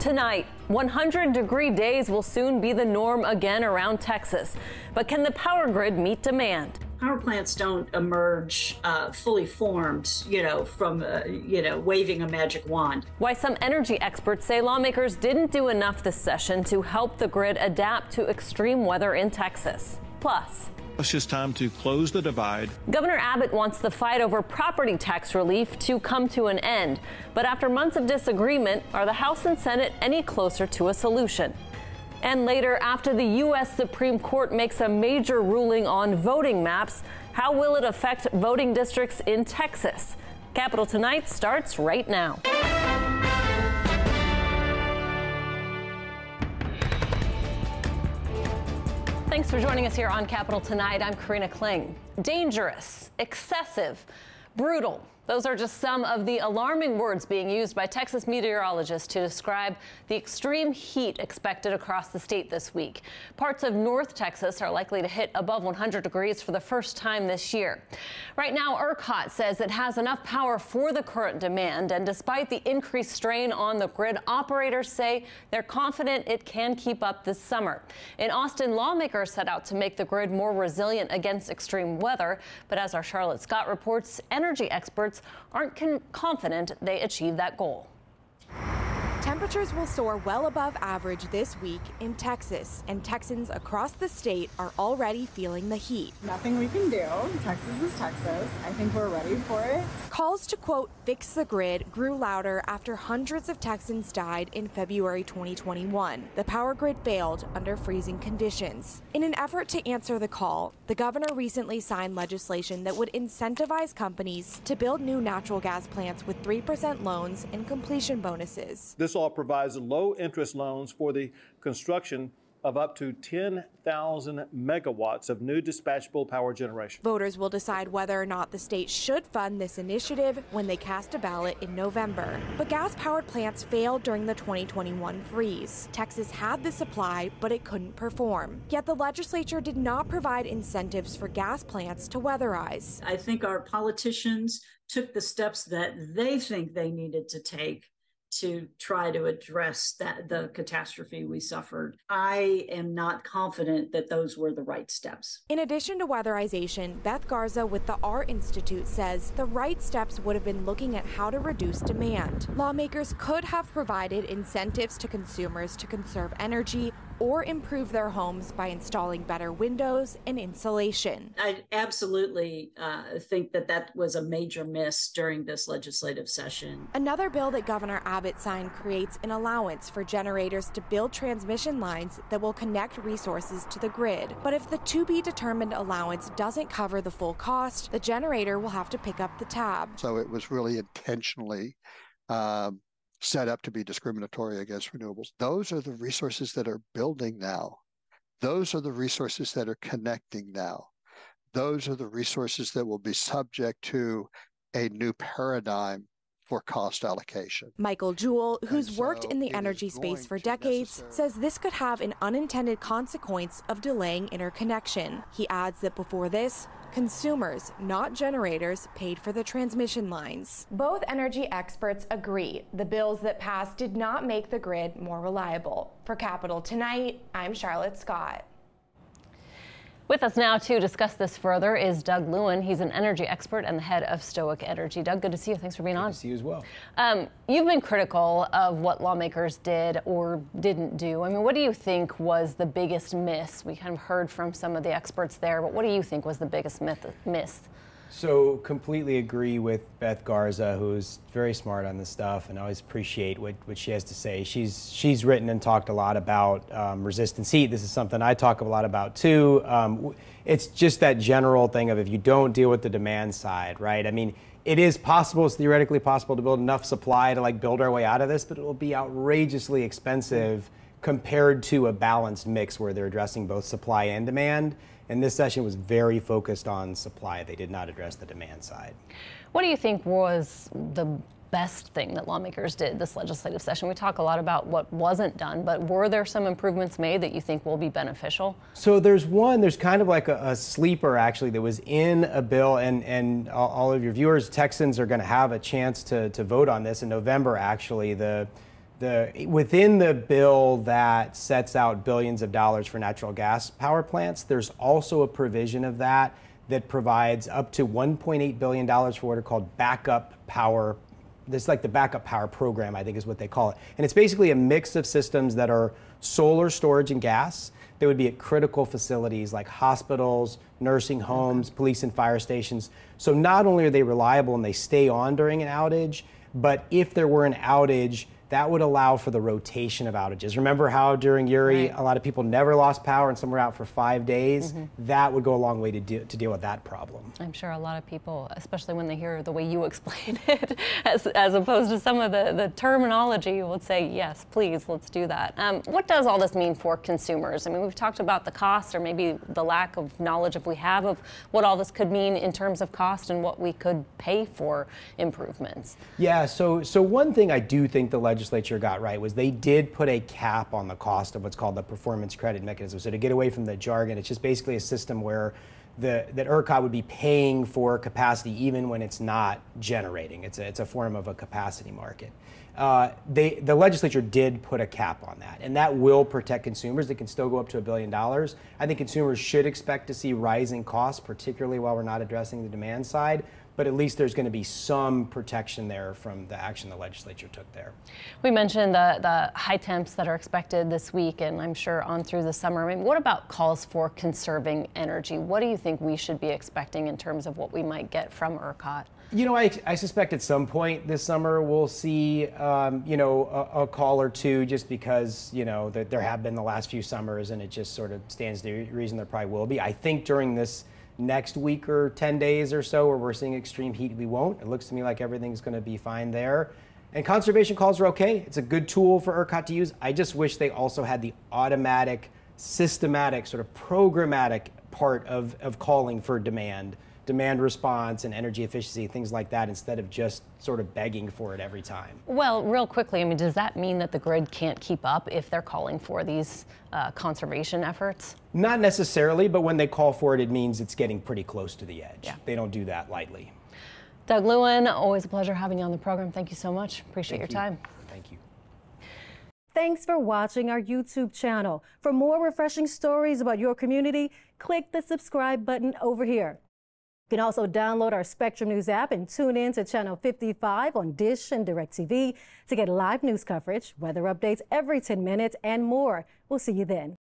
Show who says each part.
Speaker 1: Tonight, 100-degree days will soon be the norm again around Texas. But can the power grid meet demand?
Speaker 2: Power plants don't emerge fully formed, from, waving a magic wand.
Speaker 1: Why some energy experts say lawmakers didn't do enough this session to help the grid adapt to extreme weather in Texas. Plus,
Speaker 3: it's just time to close the divide.
Speaker 1: Governor Abbott wants the fight over property tax relief to come to an end. But after months of disagreement, are the House and Senate any closer to a solution? And later, after the U.S. Supreme Court makes a major ruling on voting maps, how will it affect voting districts in Texas? Capitol Tonight starts right now. Thanks for joining us here on Capitol Tonight. I'm Karina Kling. Dangerous, excessive, brutal. Those are just some of the alarming words being used by Texas meteorologists to describe the extreme heat expected across the state this week. Parts of North Texas are likely to hit above 100 degrees for the first time this year. Right now, ERCOT says it has enough power for the current demand, and despite the increased strain on the grid, operators say they're confident it can keep up this summer. In Austin, lawmakers set out to make the grid more resilient against extreme weather, but as our Charlotte Scott reports, energy experts aren't confident they achieve that goal.
Speaker 4: Temperatures will soar well above average this week in Texas, and Texans across the state are already feeling the heat.
Speaker 5: Nothing we can do. Texas is Texas. I think we're ready for it.
Speaker 4: Calls to, quote, fix the grid grew louder after hundreds of Texans died in February 2021. The power grid failed under freezing conditions. In an effort to answer the call, the governor recently signed legislation that would incentivize companies to build new natural gas plants with 3% loans and completion bonuses.
Speaker 6: This law provides low-interest loans for the construction of up to 10,000 megawatts of new dispatchable power generation.
Speaker 4: Voters will decide whether or not the state should fund this initiative when they cast a ballot in November. But gas-powered plants failed during the 2021 freeze. Texas had the supply, but it couldn't perform. Yet the legislature did not provide incentives for gas plants to weatherize.
Speaker 2: I think our politicians took the steps that they think they needed to take to try to address the catastrophe we suffered. I am not confident that those were the right steps.
Speaker 4: In addition to weatherization, Beth Garza with the R Institute says the right steps would have been looking at how to reduce demand. Lawmakers could have provided incentives to consumers to conserve energy or improve their homes by installing better windows and insulation.
Speaker 2: I absolutely think that was a major miss during this legislative session.
Speaker 4: Another bill that Governor Abbott signed creates an allowance for generators to build transmission lines that will connect resources to the grid. But if the to-be-determined allowance doesn't cover the full cost, the generator will have to pick up the tab.
Speaker 7: So it was really intentionally set up to be discriminatory against renewables. Those are the resources that are building now. Those are the resources that are connecting now. Those are the resources that will be subject to a new paradigm for cost allocation.
Speaker 4: Michael Jewell, who's worked in the energy space for decades, says this could have an unintended consequence of delaying interconnection. He adds that before this, consumers, not generators, paid for the transmission lines. Both energy experts agree the bills that passed did not make the grid more reliable. For Capitol Tonight, I'm Charlotte Scott.
Speaker 1: With us now to discuss this further is Doug Lewin. He's an energy expert and the head of Stoic Energy. Doug, good to see you. Thanks for being on.
Speaker 8: Good to see you as well.
Speaker 1: You've been critical of what lawmakers did or didn't do. I mean, what do you think was the biggest miss? We kind of heard from some of the experts there, but what do you think was the biggest miss?
Speaker 8: So completely agree with Beth Garza, who's very smart on this stuff, and I always appreciate what she has to say. She's written and talked a lot about resistance heat. This is something I talk a lot about too. It's just that general thing of if you don't deal with the demand side, right? I mean, it is possible, it's theoretically possible to build enough supply to build our way out of this, but it will be outrageously expensive compared to a balanced mix where they're addressing both supply and demand. And this session was very focused on supply. They did not address the demand side.
Speaker 1: What do you think was the best thing that lawmakers did this legislative session? We talk a lot about what wasn't done, but were there some improvements made that you think will be beneficial?
Speaker 8: So there's kind of like a sleeper actually that was in a bill, and all of your viewers, Texans, are going to have a chance to vote on this in November. Actually, the Within the bill that sets out billions of dollars for natural gas power plants, there's also a provision of that provides up to $1.8 billion for what are called backup power. This is like the backup power program, I think is what they call it. And it's basically a mix of systems that are solar storage and gas. They would be at critical facilities like hospitals, nursing homes, police and fire stations. So not only are they reliable and they stay on during an outage, but if there were an outage, that would allow for the rotation of outages. Remember how during Uri, a lot of people never lost power and some were out for 5 days? That would go a long way to deal with that problem.
Speaker 1: I'm sure a lot of people, especially when they hear the way you explain it, as opposed to some of the terminology, would say, yes, please, let's do that. What does all this mean for consumers? I mean, we've talked about the cost, or maybe the lack of knowledge, if we have, of what all this could mean in terms of cost and what we could pay for improvements.
Speaker 8: Yeah, so one thing I do think the legislature got right was they did put a cap on the cost of what's called the performance credit mechanism. So to get away from the jargon, it's just basically a system where that ERCOT would be paying for capacity even when it's not generating. It's a form of a capacity market. The legislature did put a cap on that, and that will protect consumers. It can still go up to $1 billion. I think consumers should expect to see rising costs, particularly while we're not addressing the demand side. But at least there's going to be some protection there from the action the legislature took there.
Speaker 1: We mentioned the high temps that are expected this week, and I'm sure on through the summer. I mean, what about calls for conserving energy? What do you think we should be expecting in terms of what we might get from ERCOT?
Speaker 8: You know, I suspect at some point this summer we'll see, you know, a call or two, just because, you know, that there have been the last few summers, and it just sort of stands to reason there probably will be. I think during this next week or 10 days or so where we're seeing extreme heat, we won't. It looks to me like everything's going to be fine there. And conservation calls are okay. It's a good tool for ERCOT to use. I just wish they also had the automatic, systematic, sort of programmatic part of calling for demand response and energy efficiency, things like that, instead of just sort of begging for it every time.
Speaker 1: Well, real quickly, I mean, does that mean that the grid can't keep up if they're calling for these conservation efforts?
Speaker 8: Not necessarily, but when they call for it, it means it's getting pretty close to the edge. Yeah. They don't do that lightly.
Speaker 1: Doug Lewin, always a pleasure having you on the program. Thank you so much. Appreciate your time.
Speaker 8: Thank you.
Speaker 9: Thanks for watching our YouTube channel. For more refreshing stories about your community, click the subscribe button over here. You can also download our Spectrum News app and tune in to Channel 55 on Dish and DirecTV to get live news coverage, weather updates every 10 minutes, and more. We'll see you then.